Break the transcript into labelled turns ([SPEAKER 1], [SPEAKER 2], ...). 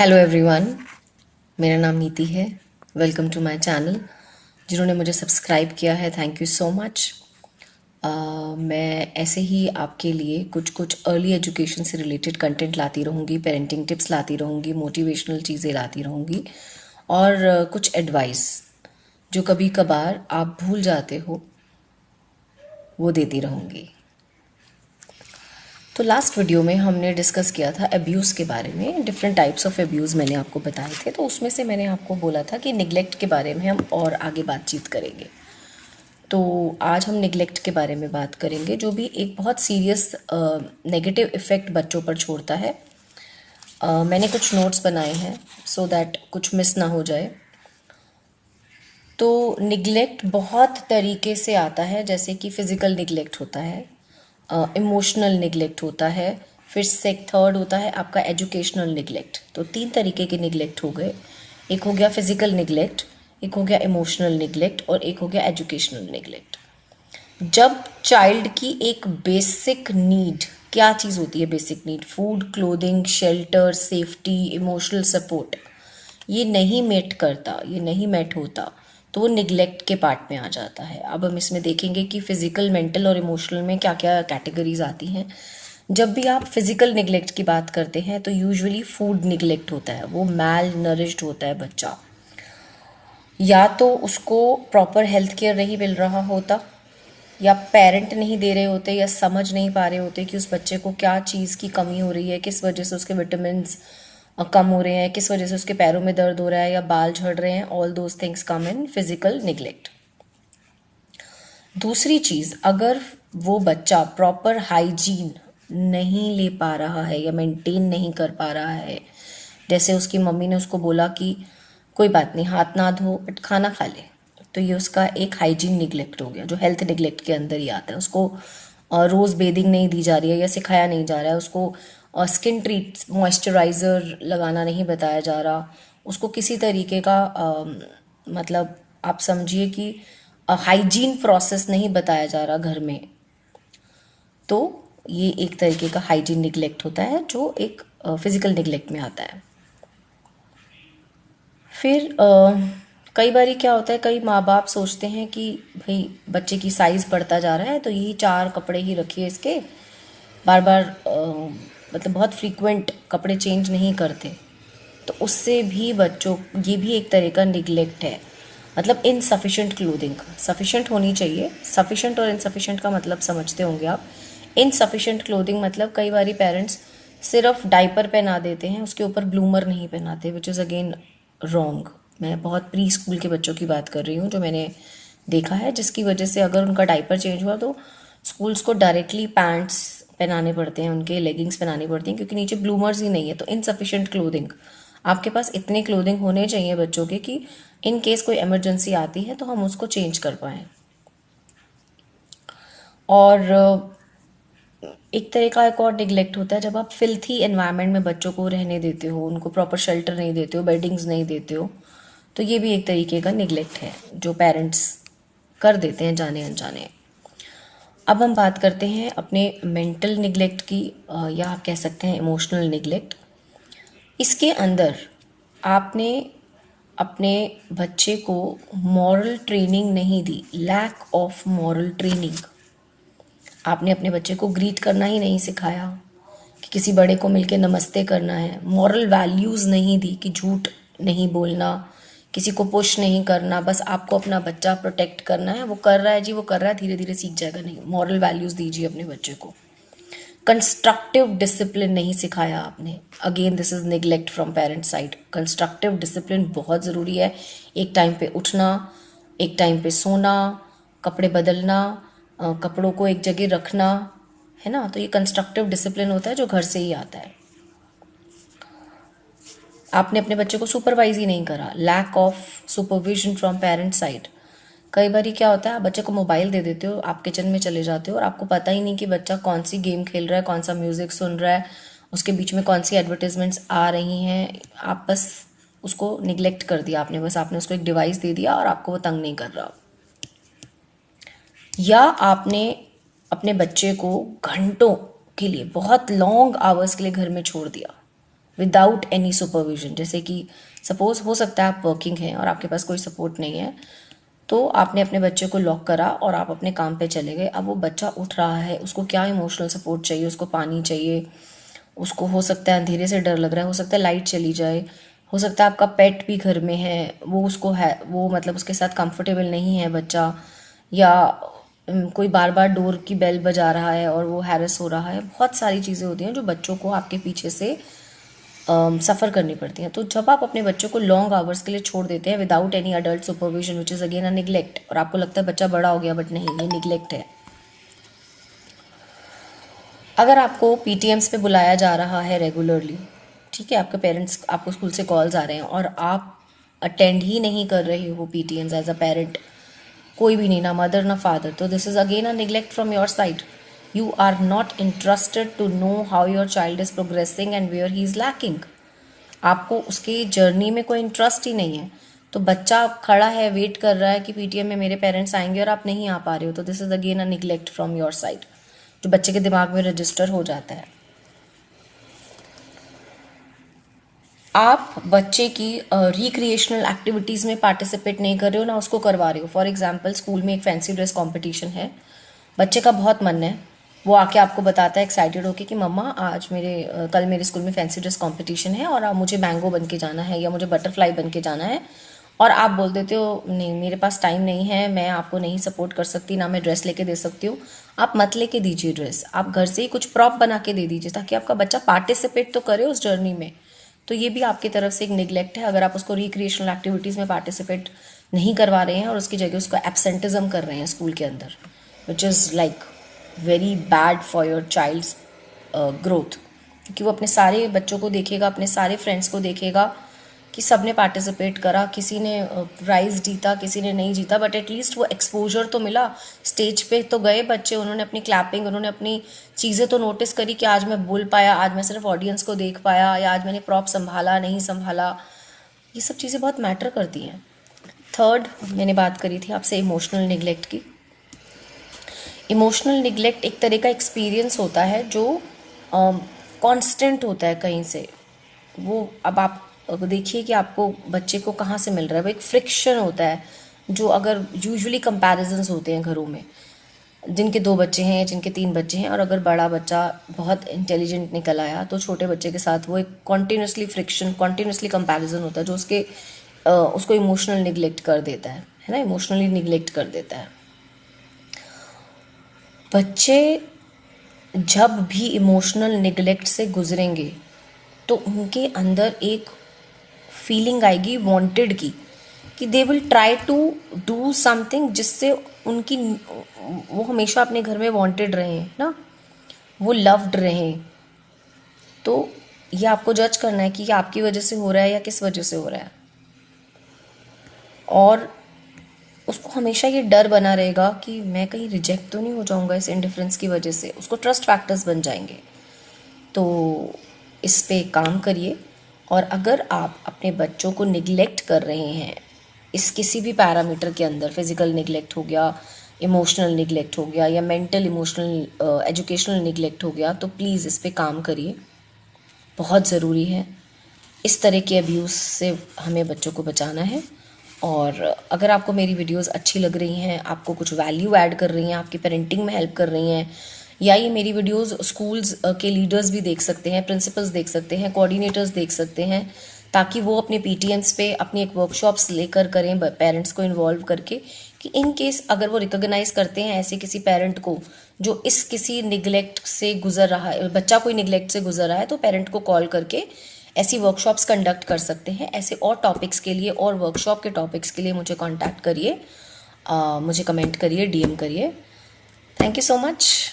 [SPEAKER 1] Hello everyone, मेरा नाम नीति है। Welcome to my channel. जिन्होंने मुझे सब्सक्राइब किया है, थैंक यू सो मच। मैं ऐसे ही आपके लिए कुछ कुछ अर्ली एजुकेशन से रिलेटेड कंटेंट लाती रहूँगी, पेरेंटिंग टिप्स लाती रहूँगी, मोटिवेशनल चीज़ें लाती रहूँगी और कुछ एडवाइस जो कभी कभार आप भूल जाते हो वो देती रहूँगी। तो लास्ट वीडियो में हमने डिस्कस किया था अब्यूज़ के बारे में। डिफरेंट टाइप्स ऑफ अब्यूज़ मैंने आपको बताए थे, तो उसमें से मैंने आपको बोला था कि निगलेक्ट के बारे में हम और आगे बातचीत करेंगे। तो आज हम निगलेक्ट के बारे में बात करेंगे, जो भी एक बहुत सीरियस नेगेटिव इफ़ेक्ट बच्चों पर छोड़ता है। मैंने कुछ नोट्स बनाए हैं सो दैट कुछ मिस ना हो जाए। तो निगलेक्ट बहुत तरीके से आता है, जैसे कि फ़िज़िकल निगलेक्ट होता है, इमोशनल निगलेक्ट होता है, फिर थर्ड होता है आपका एजुकेशनल निगलेक्ट। तो 3 तरीके के निगलेक्ट हो गए। एक हो गया फिजिकल निगलेक्ट, एक हो गया इमोशनल निगलेक्ट और एक हो गया एजुकेशनल निगलेक्ट। जब चाइल्ड की एक बेसिक नीड, क्या चीज़ होती है basic need? Food, clothing, shelter, safety, emotional support, ये नहीं मेट करता, ये नहीं मेट होता, तो वो निगलेक्ट के पार्ट में आ जाता है। अब हम इसमें देखेंगे कि फिजिकल, मेंटल और इमोशनल में क्या क्या कैटेगरीज आती हैं। जब भी आप फिजिकल निगलेक्ट की बात करते हैं तो यूजुअली फूड निगलेक्ट होता है, वो मैल नरिश्ड होता है बच्चा, या तो उसको प्रॉपर हेल्थ केयर नहीं मिल रहा होता, या पेरेंट नहीं दे रहे होते, या समझ नहीं पा रहे होते कि उस बच्चे को क्या चीज़ की कमी हो रही है, किस वजह से उसके विटामिन कम हो रहे हैं, किस वजह से उसके पैरों में दर्द हो रहा है या बाल झड़ रहे हैं। All those things come in physical neglect. दूसरी चीज़, अगर वो बच्चा प्रॉपर हाइजीन नहीं ले पा रहा है या मेंटेन नहीं कर पा रहा है, जैसे उसकी मम्मी ने उसको बोला कि कोई बात नहीं, हाथ ना धो बट खाना खा ले, तो ये उसका एक हाइजीन निगलेक्ट हो गया, जो हेल्थ निगलेक्ट के अंदर ही आता है। उसको रोज़ बेदिंग नहीं दी जा रही है या सिखाया नहीं जा रहा है, उसको स्किन ट्रीट मॉइस्चराइज़र लगाना नहीं बताया जा रहा, उसको किसी तरीके का मतलब आप समझिए कि हाइजीन प्रोसेस नहीं बताया जा रहा घर में, तो ये एक तरीके का हाइजीन निगलेक्ट होता है जो एक फिजिकल निगलेक्ट में आता है। फिर कई बार क्या होता है, कई माँ बाप सोचते हैं कि भाई बच्चे की साइज़ बढ़ता जा रहा है तो यही 4 कपड़े ही रखिए इसके, बार बार मतलब बहुत फ्रीक्वेंट कपड़े चेंज नहीं करते, तो उससे भी बच्चों, ये भी एक तरह का निगलेक्ट है। मतलब इनसफिशेंट क्लोथिंग, सफिशेंट होनी चाहिए, सफिशेंट और इनसफिशेंट का मतलब समझते होंगे आप। इनसफिशेंट क्लोथिंग मतलब कई बार पेरेंट्स सिर्फ डाइपर पहना देते हैं, उसके ऊपर ब्लूमर नहीं पहनाते, विच इज़ अगेन रॉन्ग। मैं बहुत प्री स्कूल के बच्चों की बात कर रही हूँ जो मैंने देखा है, जिसकी वजह से अगर उनका डाइपर चेंज हुआ तो स्कूल्स को डायरेक्टली पैंट्स पहनाने पड़ते हैं, उनके लेगिंग्स पहनानी पड़ती हैं, क्योंकि नीचे ब्लूमर्स ही नहीं है। तो इनसफिशेंट क्लोथिंग, आपके पास इतने क्लोथिंग होने चाहिए बच्चों के कि इन केस कोई इमरजेंसी आती है तो हम उसको चेंज कर पाएँ। और एक तरह का एक और निगलेक्ट होता है, जब आप फिल्थी एनवायरनमेंट में बच्चों को रहने देते हो, उनको प्रॉपर शेल्टर नहीं देते हो, बेडिंग्स नहीं देते हो, तो ये भी एक तरीके का निगलेक्ट है जो पेरेंट्स कर देते हैं जाने अनजाने। अब हम बात करते हैं अपने मेंटल निगलेक्ट की, या आप कह सकते हैं इमोशनल निगलेक्ट। इसके अंदर आपने अपने बच्चे को मॉरल ट्रेनिंग नहीं दी, लैक ऑफ मॉरल ट्रेनिंग। आपने अपने बच्चे को ग्रीट करना ही नहीं सिखाया, कि किसी बड़े को मिलके नमस्ते करना है। मॉरल वैल्यूज़ नहीं दी कि झूठ नहीं बोलना, किसी को पुश नहीं करना, बस आपको अपना बच्चा प्रोटेक्ट करना है, वो कर रहा है जी, वो कर रहा है, धीरे धीरे सीख जाएगा। नहीं, मॉरल वैल्यूज़ दीजिए अपने बच्चे को। कंस्ट्रक्टिव डिसिप्लिन नहीं सिखाया आपने, again this is neglect from parent side. Constructive discipline बहुत ज़रूरी है। एक टाइम पे उठना, एक टाइम पे सोना, कपड़े बदलना, कपड़ों को एक जगह रखना, है ना। तो ये कंस्ट्रक्टिव डिसिप्लिन होता है जो घर से ही आता है। आपने अपने बच्चे को सुपरवाइज ही नहीं करा, lack of supervision from parent side. कई बार क्या होता है, आप बच्चे को मोबाइल दे देते हो, आप किचन में चले जाते हो और आपको पता ही नहीं कि बच्चा कौन सी गेम खेल रहा है, कौन सा म्यूज़िक सुन रहा है, उसके बीच में कौन सी एडवर्टीजमेंट्स आ रही हैं। आप बस उसको निगलेक्ट कर दिया आपने, बस आपने उसको एक डिवाइस दे दिया और आपको वो तंग नहीं कर रहा। या आपने अपने बच्चे को घंटों के लिए, बहुत लॉन्ग आवर्स के लिए घर में छोड़ दिया, विदाउट एनी सुपरविजन। जैसे कि सपोज हो सकता है आप वर्किंग हैं और आपके पास कोई सपोर्ट नहीं है, तो आपने अपने बच्चे को लॉक करा और आप अपने काम पे चले गए। अब वो बच्चा उठ रहा है, उसको क्या इमोशनल सपोर्ट चाहिए, उसको पानी चाहिए, उसको हो सकता है अंधेरे से डर लग रहा है, हो सकता है लाइट चली जाए, हो सकता है आपका पेट भी घर में है, वो उसको है वो मतलब उसके साथ कंफर्टेबल नहीं है बच्चा, या कोई बार बार डोर की बेल बजा रहा है और वो हैरेस हो रहा है। बहुत सारी चीज़ें होती हैं जो बच्चों को आपके पीछे से सफ़र करनी पड़ती हैं। तो जब आप अपने बच्चों को लॉन्ग आवर्स के लिए छोड़ देते हैं without any adult supervision, which is again a neglect, और आपको लगता है बच्चा बड़ा हो गया, बट नहीं, ये निगलेक्ट है। अगर आपको पीटीएम्स पे बुलाया जा रहा है रेगुलरली, ठीक है, आपके पेरेंट्स, आपको स्कूल से कॉल्स आ रहे हैं और आप अटेंड ही नहीं कर रहे हो पीटीएम्स एज अ पेरेंट, कोई भी नहीं, ना मदर ना फादर, तो this is again a neglect from your side. You are not interested to know how your child is progressing and where he is lacking. आपको उसकी जर्नी में कोई इंटरेस्ट ही नहीं है। तो बच्चा खड़ा है, वेट कर रहा है कि पीटीएम में मेरे पेरेंट्स आएंगे और आप नहीं आ पा रहे हो, तो this is again a neglect from your side, जो बच्चे के दिमाग में रजिस्टर हो जाता है। आप बच्चे की रिक्रिएशनल एक्टिविटीज़ में पार्टिसिपेट नहीं कर रहे हो, ना उसको करवा रहे हो। फॉर एग्जांपल स्कूल में एक फैंसी ड्रेस कंपटीशन है, बच्चे का बहुत मन है, वो आके आपको बताता है एक्साइटेड होके कि मम्मा आज कल मेरे स्कूल में फैंसी ड्रेस कंपटीशन है और मुझे मैंगो बन के जाना है या मुझे बटरफ्लाई बन के जाना है। और आप बोल देते हो नहीं, मेरे पास टाइम नहीं है, मैं आपको नहीं सपोर्ट कर सकती, ना मैं ड्रेस लेके दे सकती हूँ। आप मत लेके दीजिए ड्रेस, आप घर से ही कुछ प्रॉप बना के दे दीजिए ताकि आपका बच्चा पार्टिसिपेट तो करे उस जर्नी में। तो ये भी आपकी तरफ से एक निगलेक्ट है अगर आप उसको रिक्रिएशनल एक्टिविटीज़ में पार्टिसिपेट नहीं करवा रहे हैं और उसकी जगह उसको एब्सेंटिज्म कर रहे हैं स्कूल के अंदर, which is like very bad for your child's growth. क्योंकि वो अपने सारे बच्चों को देखेगा, अपने सारे फ्रेंड्स को देखेगा कि सब ने पार्टिसिपेट करा, किसी ने प्राइज़ जीता, किसी ने नहीं जीता, बट एटलीस्ट वो एक्सपोजर तो मिला। स्टेज पे तो गए बच्चे, उन्होंने अपनी क्लैपिंग, उन्होंने अपनी चीज़ें तो नोटिस करी कि आज मैं बोल पाया, आज मैं सिर्फ ऑडियंस को देख पाया, या आज मैंने प्रॉप संभाला नहीं संभाला। ये सब चीज़ें बहुत मैटर करती हैं। थर्ड, मैंने बात करी थी आपसे इमोशनल निगलेक्ट की। इमोशनल निगलेक्ट एक तरह का एक्सपीरियंस होता है जो कांस्टेंट होता है कहीं से। वो अब आप देखिए कि आपको बच्चे को कहाँ से मिल रहा है, वो एक फ्रिक्शन होता है। जो अगर यूजुअली कंपैरिजन्स होते हैं घरों में, जिनके 2 बच्चे हैं, जिनके 3 बच्चे हैं, और अगर बड़ा बच्चा बहुत इंटेलिजेंट निकल आया तो छोटे बच्चे के साथ वो एक कॉन्टीन्यूसली फ्रिक्शन, कॉन्टीन्यूसली कंपैरिजन होता है जो उसको इमोशनल निगलेक्ट कर देता है ना, इमोशनली निगलेक्ट कर देता है। बच्चे जब भी इमोशनल निगलेक्ट से गुजरेंगे तो उनके अंदर एक फीलिंग आएगी वांटेड की, कि they will try to do something जिससे वो हमेशा अपने घर में वांटेड रहें ना, वो लव्ड रहें। तो ये आपको जज करना है कि ये आपकी वजह से हो रहा है या किस वजह से हो रहा है। और उसको हमेशा ये डर बना रहेगा कि मैं कहीं रिजेक्ट तो नहीं हो जाऊंगा इस इंडिफरेंस की वजह से, उसको ट्रस्ट फैक्टर्स बन जाएंगे। तो इस पे काम करिए। और अगर आप अपने बच्चों को निगलेक्ट कर रहे हैं इस किसी भी पैरामीटर के अंदर, फिजिकल निगलेक्ट हो गया, इमोशनल निगलेक्ट हो गया, या मेंटल इमोशनल एजुकेशनल निगलेक्ट हो गया, तो प्लीज़ इस पे काम करिए, बहुत ज़रूरी है। इस तरह के अब्यूज़ से हमें बच्चों को बचाना है। और अगर आपको मेरी वीडियोस अच्छी लग रही हैं, आपको कुछ वैल्यू ऐड कर रही हैं, आपकी पेरेंटिंग में हेल्प कर रही हैं, या ये मेरी वीडियोस स्कूल्स के लीडर्स भी देख सकते हैं, प्रिंसिपल्स देख सकते हैं, कोऑर्डिनेटर्स देख सकते हैं, ताकि वो अपने पीटीएम्स पे अपनी एक वर्कशॉप्स लेकर करें पेरेंट्स को इन्वॉल्व करके, कि इन केस अगर वो रिकॉग्नाइज करते हैं ऐसे किसी पेरेंट को जो इस किसी निगलेक्ट से गुजर रहा है, बच्चा कोई निगलेक्ट से गुजर रहा है, तो पेरेंट को कॉल करके ऐसी वर्कशॉप्स कंडक्ट कर सकते हैं। ऐसे और टॉपिक्स के लिए और वर्कशॉप के टॉपिक्स के लिए मुझे कांटेक्ट करिए, मुझे कमेंट करिए, डीएम करिए। Thank you so much.